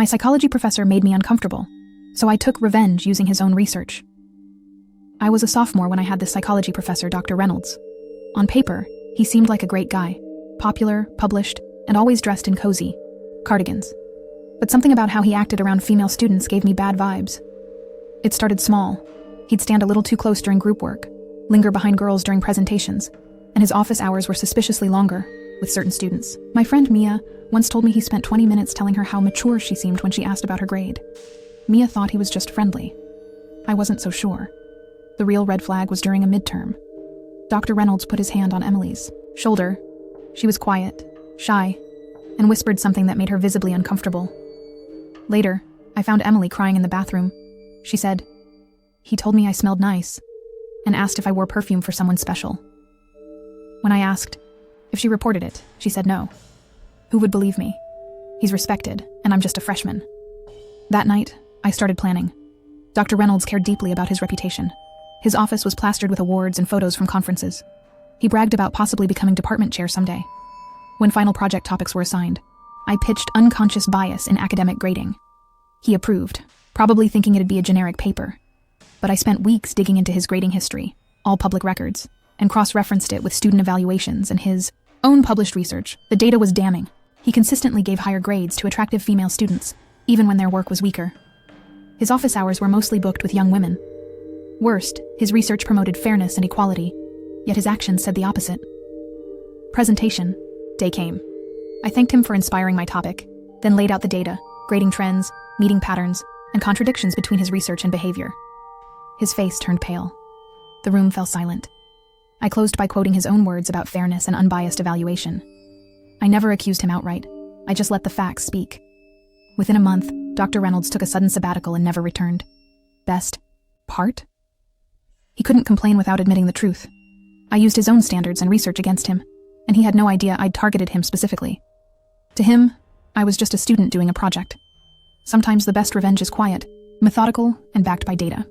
My psychology professor made me uncomfortable, so I took revenge using his own research. I was a sophomore when I had this psychology professor, Dr. Reynolds. On paper, he seemed like a great guy, popular, published, and always dressed in cozy cardigans. But something about how he acted around female students gave me bad vibes. It started small. He'd stand a little too close during group work, linger behind girls during presentations, and his office hours were suspiciously longer with certain students. My friend Mia once told me he spent 20 minutes telling her how mature she seemed when she asked about her grade. Mia thought he was just friendly. I wasn't so sure. The real red flag was during a midterm. Dr. Reynolds put his hand on Emily's shoulder. She was quiet, shy, and whispered something that made her visibly uncomfortable. Later, I found Emily crying in the bathroom. She said, "He told me I smelled nice," and asked if I wore perfume for someone special. When I asked if she reported it, she said no. Who would believe me? He's respected, and I'm just a freshman. That night, I started planning. Dr. Reynolds cared deeply about his reputation. His office was plastered with awards and photos from conferences. He bragged about possibly becoming department chair someday. When final project topics were assigned, I pitched unconscious bias in academic grading. He approved, probably thinking it'd be a generic paper. But I spent weeks digging into his grading history, all public records, and cross-referenced it with student evaluations and his own published research. The data was damning. He consistently gave higher grades to attractive female students, even when their work was weaker. His office hours were mostly booked with young women. Worst, his research promoted fairness and equality, yet his actions said the opposite. Presentation day came. I thanked him for inspiring my topic, then laid out the data, grading trends, meeting patterns, and contradictions between his research and behavior. His face turned pale. The room fell silent. I closed by quoting his own words about fairness and unbiased evaluation. I never accused him outright. I just let the facts speak. Within a month, Dr. Reynolds took a sudden sabbatical and never returned. Best part? He couldn't complain without admitting the truth. I used his own standards and research against him, and he had no idea I'd targeted him specifically. To him, I was just a student doing a project. Sometimes the best revenge is quiet, methodical, and backed by data.